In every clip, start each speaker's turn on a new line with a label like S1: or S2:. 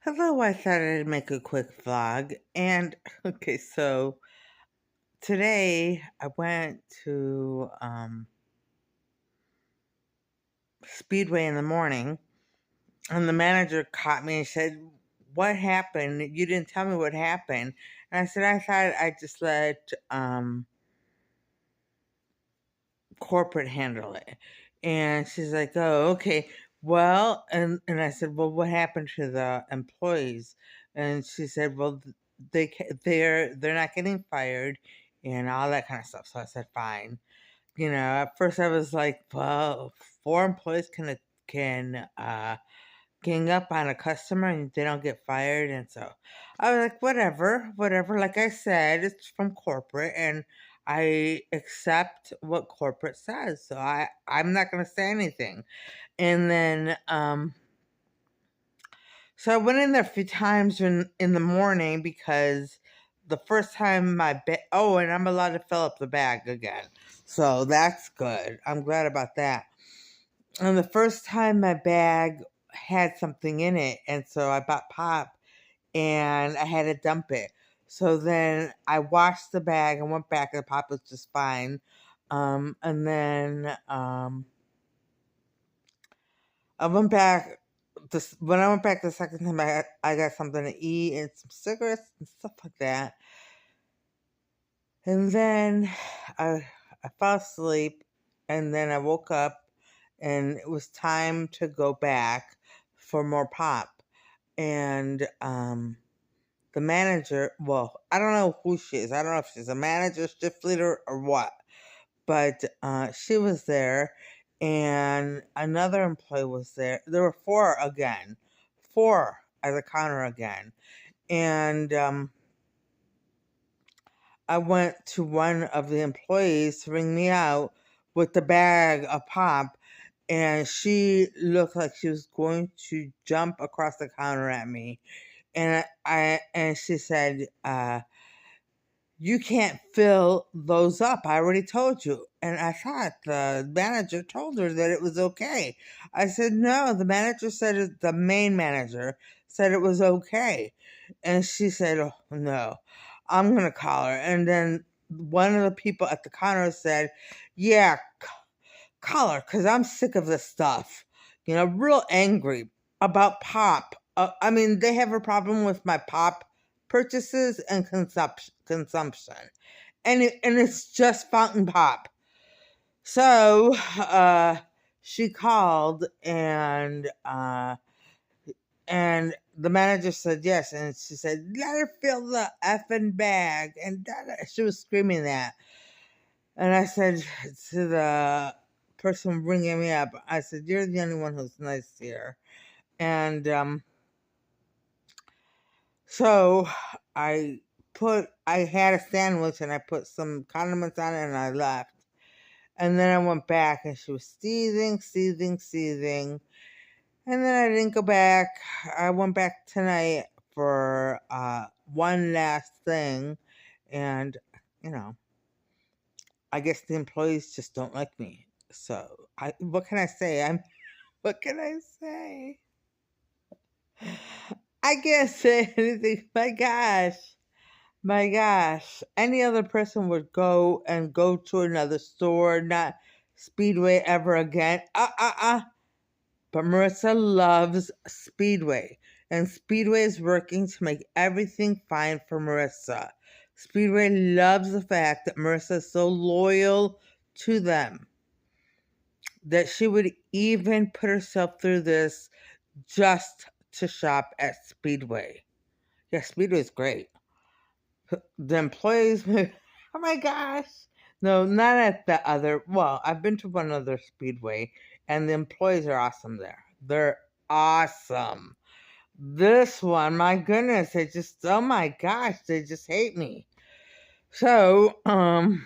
S1: Hello, I thought I'd make a quick vlog. And okay, so today I went to Speedway in the morning, and the manager caught me and said, "What happened? You didn't tell me what happened." And I said, "I thought I just let corporate handle it." And she's like, "Oh, okay. Well," and I said, "Well, what happened to the employees?" And she said, "Well, they're not getting fired and all that kind of stuff." So I said, "Fine." At first I was like, "Well, four employees can gang up on a customer and they don't get fired." And so I was like, whatever, whatever. Like I said, it's from corporate and I accept what corporate says. So I'm not gonna say anything. And then so I went in there a few times in the morning because the first time and I'm allowed to fill up the bag again. So that's good. I'm glad about that. And the first time my bag had something in it, and so I bought pop and I had to dump it. So then I washed the bag and went back, and the pop was just fine. And then I went back. When I went back the second time, I got something to eat and some cigarettes and stuff like that. And then I fell asleep, and then I woke up, and it was time to go back for more pop. And the manager, well, I don't know who she is. I don't know if she's a manager, shift leader, or what. But she was there, and another employee was there. There were four at the counter again. And I went to one of the employees to bring me out with the bag of pop, and she looked like she was going to jump across the counter at me. And she said, "You can't fill those up. I already told you." And I thought the manager told her that it was okay. I said, "No, the main manager said it was okay." And she said, "Oh, no, I'm going to call her." And then one of the people at the counter said, "Yeah, call her because I'm sick of this stuff." Real angry about pop. I mean, they have a problem with my pop purchases and consumption. And it's just fountain pop. So she called and the manager said yes, and she said, "Let her fill the effing bag," and she was screaming that. And I said to the person bringing me up, I said, "You're the only one who's nice here." And so I had a sandwich and I put some condiments on it and I left. And then I went back and she was seething, seething, seething. And then I didn't go back. I went back tonight for one last thing. And, you know, I guess the employees just don't like me. So what can I say? What can I say? I can't say anything. My gosh. My gosh. Any other person would go to another store, not Speedway ever again. But Marissa loves Speedway, and Speedway is working to make everything fine for Marissa. Speedway loves the fact that Marissa is so loyal to them that she would even put herself through this just to shop at Speedway. Yeah, Speedway is great. The employees, oh my gosh. No, not at the other. Well, I've been to one other Speedway, and the employees are awesome there. They're awesome. This one, my goodness, oh my gosh, they just hate me. So, I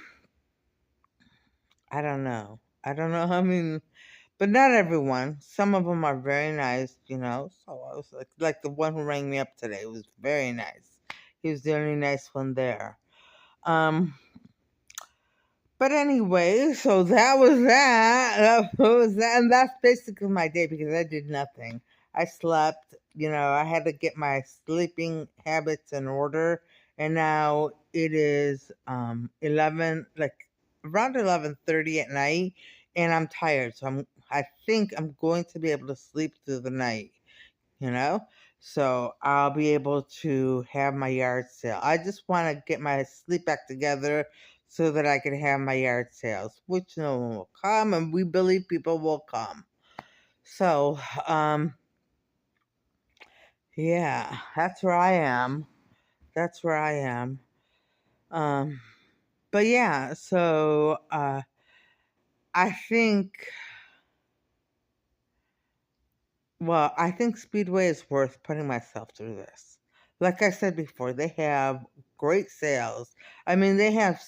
S1: don't know. I don't know. I mean, but not everyone. Some of them are very nice. So I was like the one who rang me up today was very nice. He was the only nice one there. Um, but anyway, so that was that. That was that, and that's basically my day because I did nothing. I slept I had to get my sleeping habits in order, and now it is 11, like around 11:30 at night, and I'm tired, so I think I'm going to be able to sleep through the night, you know? So I'll be able to have my yard sale. I just want to get my sleep back together so that I can have my yard sales, which no one will come, and we believe people will come. So, yeah, that's where I am. That's where I am. Um, but yeah, so I think, I think Speedway is worth putting myself through this. Like I said before, they have great sales. I mean, they have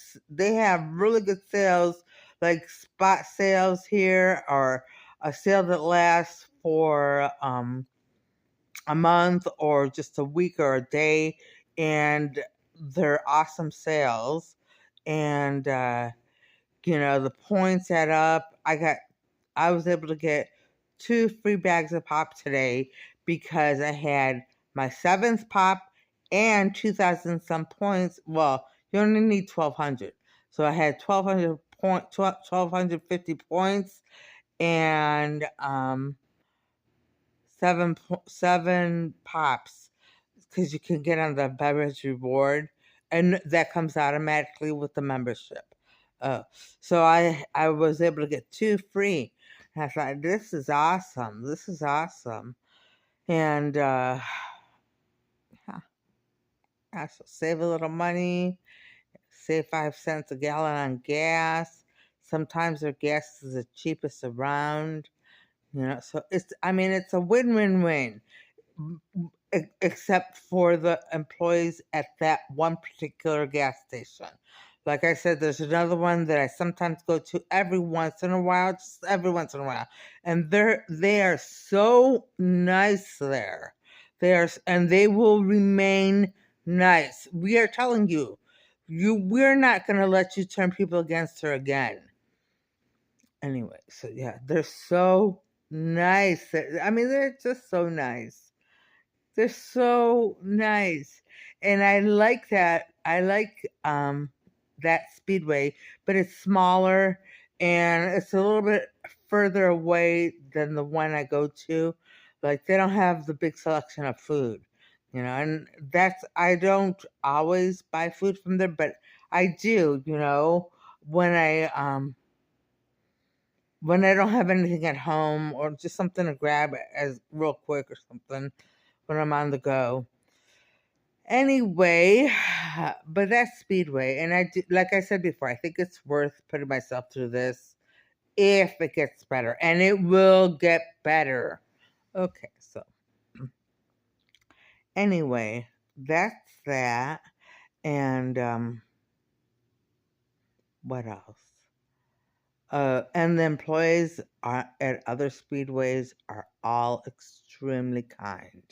S1: really good sales, like spot sales here, or a sale that lasts for a month or just a week or a day, and they're awesome sales. And the points add up. I was able to get 2 free bags of pop today because I had my seventh pop and 2,000 some points. Well, you only need 1,200, so I had 1,250 points, and seven pops, because you can get on the beverage reward, and that comes automatically with the membership. Uh, so I was able to get 2 free. And I thought, this is awesome. This is awesome. And I shall save a little money, save 5 cents a gallon on gas. Sometimes their gas is the cheapest around. So it's a win-win-win, except for the employees at that one particular gas station. Like I said, there's another one that I sometimes go to every once in a while, just every once in a while, and they are so nice there. And they will remain nice. We are telling you, we're not going to let you turn people against her again. Anyway, so yeah, they're so nice. They're just so nice. They're so nice. And I like that. I like that Speedway, but it's smaller and it's a little bit further away than the one I go to. Like, they don't have the big selection of food, and I don't always buy food from there, but I do, when I don't have anything at home, or just something to grab as real quick or something when I'm on the go. Anyway, but that's Speedway, and like I said before, I think it's worth putting myself through this if it gets better, and it will get better. Okay, so anyway, that's that, and what else? And the employees at other speedways are all extremely kind.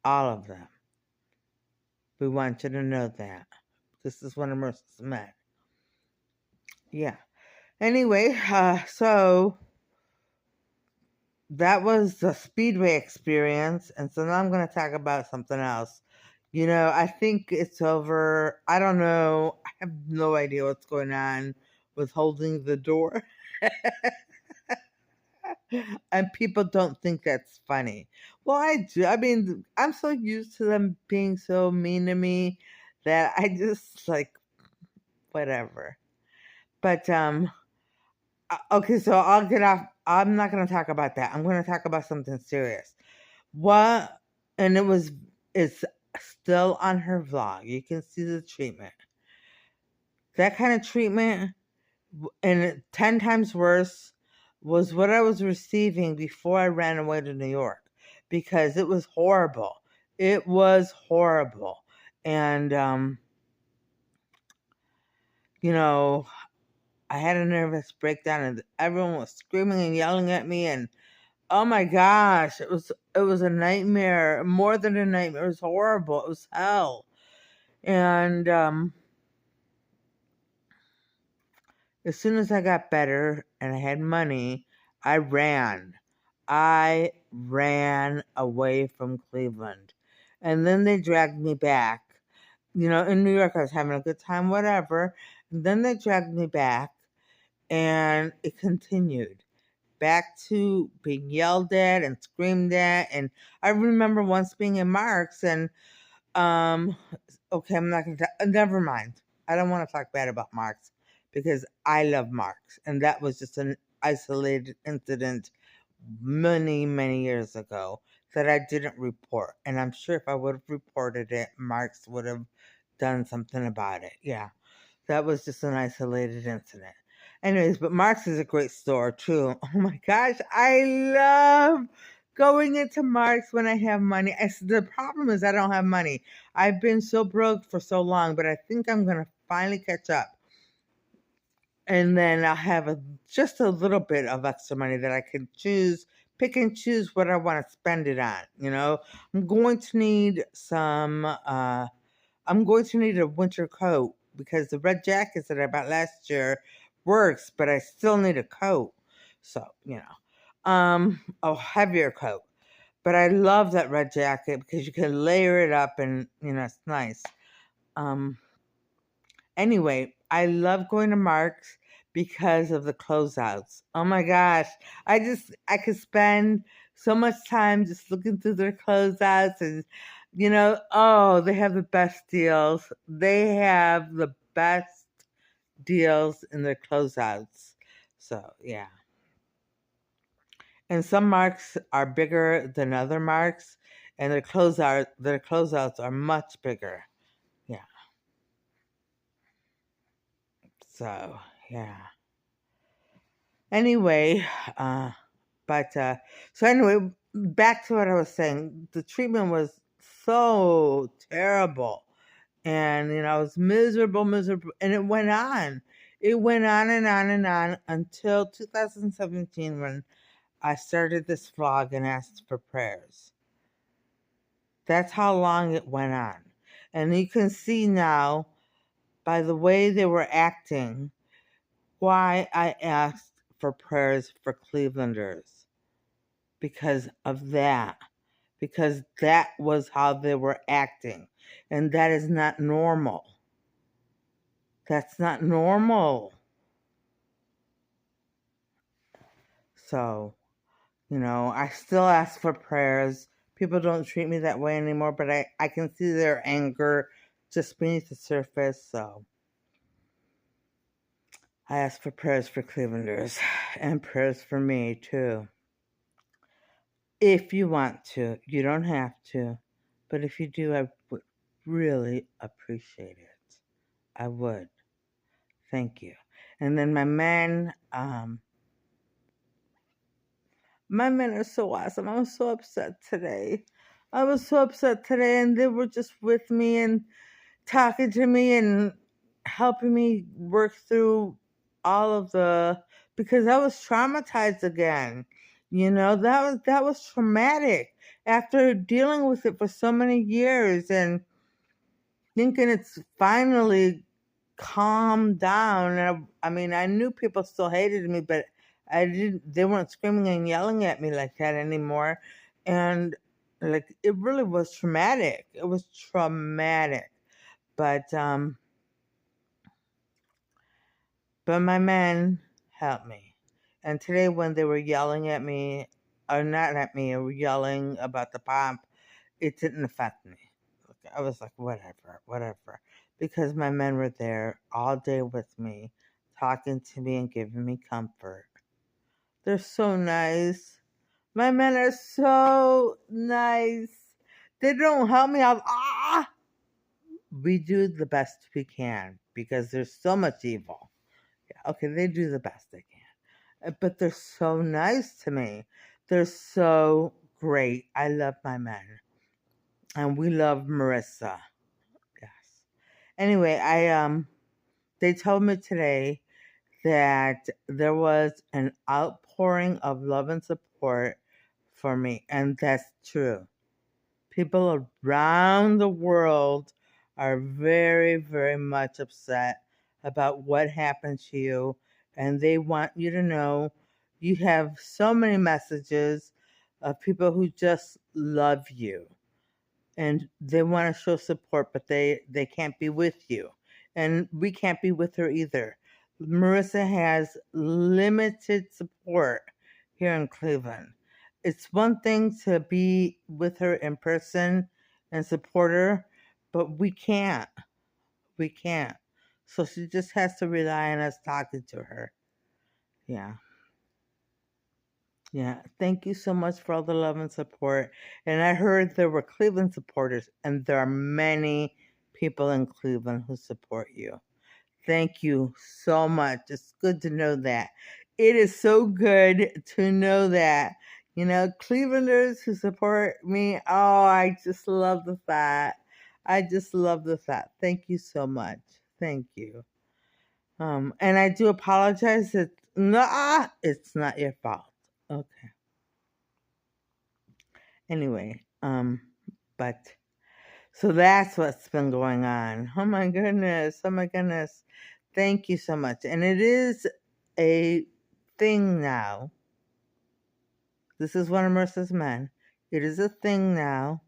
S1: All of them. We want you to know that. This is one of Marissa's men. Yeah. Anyway, so that was the Speedway experience. And so now I'm going to talk about something else. I think it's over. I don't know. I have no idea what's going on with holding the door. And people don't think that's funny. Well, I do. I'm so used to them being so mean to me that I just like, whatever. But okay, so I'll get off. I'm not going to talk about that. I'm going to talk about something serious. What? And it's still on her vlog. You can see the treatment. That kind of treatment, and 10 times worse, was what I was receiving before I ran away to New York, because it was horrible. It was horrible. And, I had a nervous breakdown, and everyone was screaming and yelling at me, and oh my gosh, it was a nightmare, more than a nightmare. It was horrible. It was hell. And as soon as I got better and I had money, I ran. I ran away from Cleveland. And then they dragged me back. In New York, I was having a good time, whatever. And then they dragged me back, and it continued back to being yelled at and screamed at. And I remember once being in Mark's, and um, okay, I'm not going to. Never mind. I don't want to talk bad about Mark's because I love Mark's, and that was just an isolated incident many, many years ago that I didn't report. And I'm sure if I would have reported it, Mark's would have done something about it. Yeah, that was just an isolated incident. Anyways, but Mark's is a great store too. Oh my gosh, I love going into Mark's when I have money. The problem is I don't have money. I've been so broke for so long, but I think I'm going to finally catch up. And then I'll have just a little bit of extra money that I can pick and choose what I want to spend it on. I'm going to need I'm going to need a winter coat because the red jackets that I bought last year works, but I still need a coat. So, a heavier coat. But I love that red jacket because you can layer it up and, it's nice. Anyway, I love going to Mark's because of the closeouts. Oh my gosh. I could spend so much time just looking through their closeouts and, they have the best deals. They have the best deals in their closeouts. So, yeah. And some Marks are bigger than other Marks, and their closeouts are much bigger. Yeah. So, yeah. Anyway, so anyway, back to what I was saying. The treatment was so terrible. And, I was miserable, and it went on. It went on and on and on until 2017 when I started this vlog and asked for prayers. That's how long it went on. And you can see now, by the way they were acting, why I asked for prayers for Clevelanders. Because of that. Because that was how they were acting. And that is not normal. That's not normal. So, I still ask for prayers. People don't treat me that way anymore, but I can see their anger just beneath the surface. So, I ask for prayers for Clevelanders and prayers for me too. If you want to, you don't have to, but if you do, I would really appreciate it. I would. Thank you. And then my men are so awesome. I was so upset today. And they were just with me and talking to me and helping me work through all of because I was traumatized again. That was traumatic after dealing with it for so many years and thinking it's finally calmed down. And I knew people still hated me, but they weren't screaming and yelling at me like that anymore. And like, it really was traumatic. It was traumatic. But my men helped me. And today when they were yelling at me, or not at me, or yelling about the pump, it didn't affect me. I was like, whatever. Because my men were there all day with me, talking to me and giving me comfort. They're so nice. My men are so nice. They don't help me out. We do the best we can because there's so much evil. Yeah, okay, they do the best they can. But they're so nice to me. They're so great. I love my men. And we love Marissa. Yes. Anyway, they told me today that there was an outpouring of love and support for me, and that's true. People around the world are very, very much upset about what happened to you, and they want you to know you have so many messages of people who just love you and they want to show support, but they can't be with you, and we can't be with her either. Marissa has limited support here in Cleveland. It's one thing to be with her in person and support her, but we can't. We can't. So she just has to rely on us talking to her. Yeah. Yeah, thank you so much for all the love and support. And I heard there were Cleveland supporters, and there are many people in Cleveland who support you. Thank you so much. It's good to know that. It is so good to know that. You know, Clevelanders who support me, oh, I just love the thought. I just love the thought. Thank you so much. Thank you. And I do apologize. It's not your fault. Okay. Anyway, but so that's what's been going on. Oh my goodness. Oh my goodness. Thank you so much. And it is a thing now. This is one of Marissa's men. It is a thing now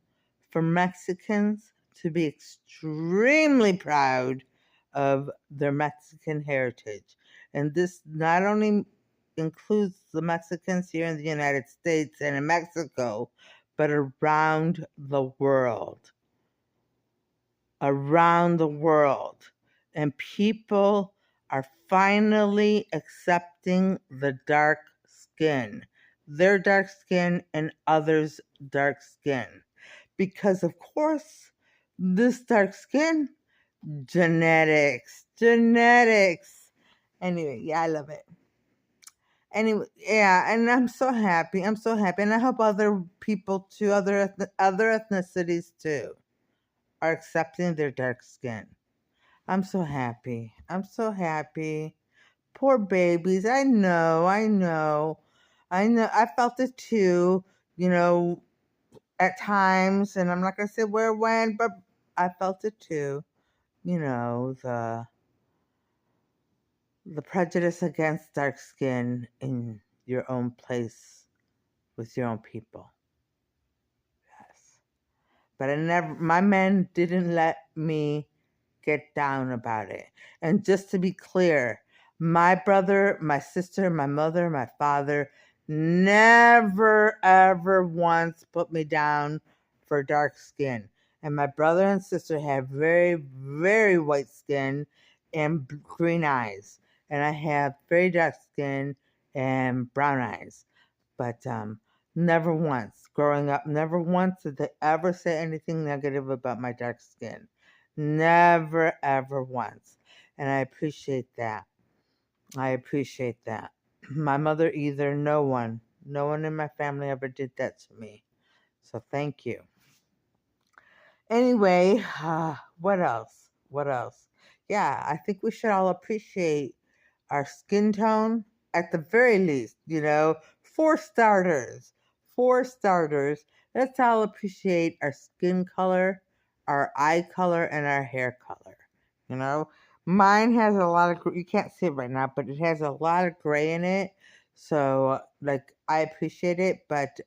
S1: for Mexicans to be extremely proud of their Mexican heritage. And this not only includes the Mexicans here in the United States and in Mexico, but around the world. Around the world. And people are finally accepting the dark skin, their dark skin and others' dark skin. Because, of course, this dark skin, genetics, genetics. Anyway, yeah, I love it. Anyway, yeah, and I'm so happy. I'm so happy, and I hope other people too, other ethnicities too, are accepting their dark skin. I'm so happy. I'm so happy. Poor babies. I know. I know. I know. I felt it too. You know, at times, and I'm not gonna say where it went, but I felt it too. You know, the prejudice against dark skin in your own place with your own people. Yes. But my men didn't let me get down about it. And just to be clear, my brother, my sister, my mother, my father never, ever once put me down for dark skin. And my brother and sister have very, very white skin and green eyes. And I have very dark skin and brown eyes. But never once, growing up, never once did they ever say anything negative about my dark skin. Never, ever once. And I appreciate that. I appreciate that. My mother either, no one in my family ever did that to me. So thank you. Anyway, what else? What else? Yeah, I think we should all appreciate our skin tone at the very least, you know, for starters. For starters, let's all appreciate our skin color, our eye color, and our hair color. You know, mine has a lot of, you can't see it right now, but it has a lot of gray in it. So, like, I appreciate it, but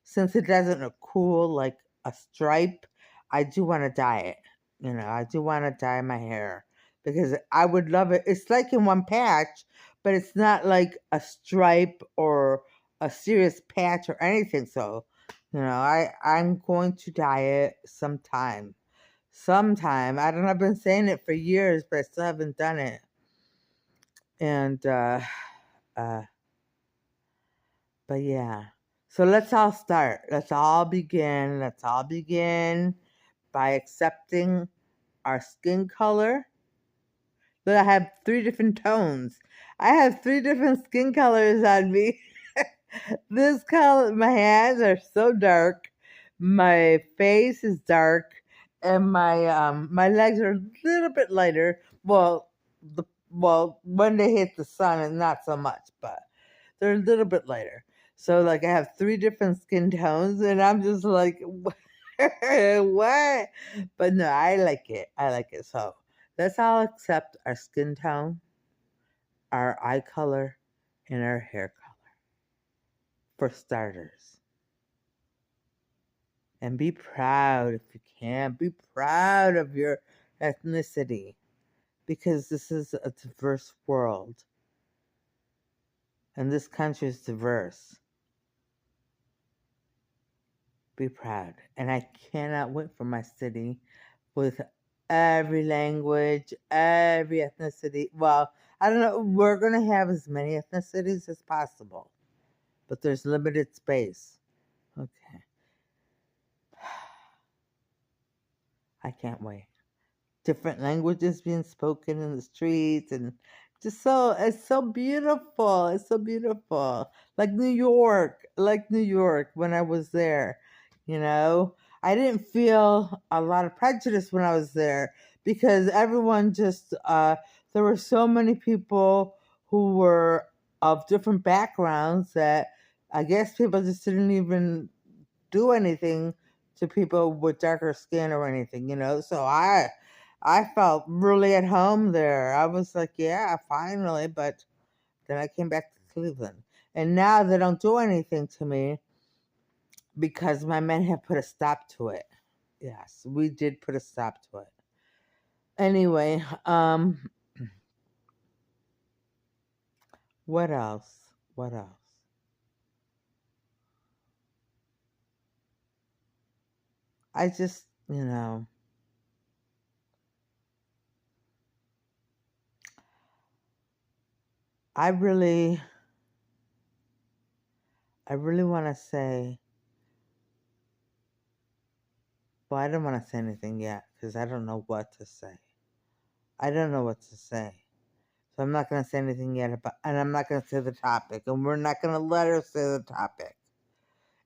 S1: since it doesn't look cool like a stripe, I do want to dye it. You know, I do want to dye my hair because I would love it. It's like in one patch, but it's not like a stripe or a serious patch or anything. So, you know, I'm going to dye it sometime. Sometime. I don't know, I've been saying it for years, but I still haven't done it. And uh but yeah. So let's all start. Let's all begin. Let's all begin by accepting our skin color. Look, I have 3 different tones. I have 3 different skin colors on me. This color, my hands are so dark. My face is dark, and my legs are a little bit lighter. Well, when they hit the sun, and not so much, but they're a little bit lighter. So like I have 3 different skin tones, and I'm just like, what? But no, I like it. I like it. So let's all accept our skin tone, our eye color, and our hair color for starters. And be proud if you can. Be proud of your ethnicity, because this is a diverse world. And this country is diverse. Be proud. And I cannot wait for my city with every language, every ethnicity. Well, I don't know. We're going to have as many ethnicities as possible, but there's limited space. Okay. I can't wait. Different languages being spoken in the streets, and just it's so beautiful. It's so beautiful. Like New York, when I was there, you know. I didn't feel a lot of prejudice when I was there, because everyone just there were so many people who were of different backgrounds that I guess people just didn't even do anything to people with darker skin or anything, you know. So I felt really at home there. I was like, yeah, finally. But then I came back to Cleveland, and now they don't do anything to me because my men have put a stop to it. Yes, we did put a stop to it. Anyway, what else? What else? I just, I really, I really want to say, well, I don't want to say anything yet because I don't know what to say. I don't know what to say. So I'm not going to say anything yet about, and I'm not going to say the topic, and we're not going to let her say the topic.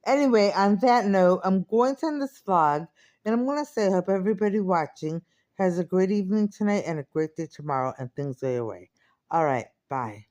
S1: Anyway, on that note, I'm going to end this vlog, and I'm going to say I hope everybody watching has a great evening tonight and a great day tomorrow, and things go your way. All right, bye.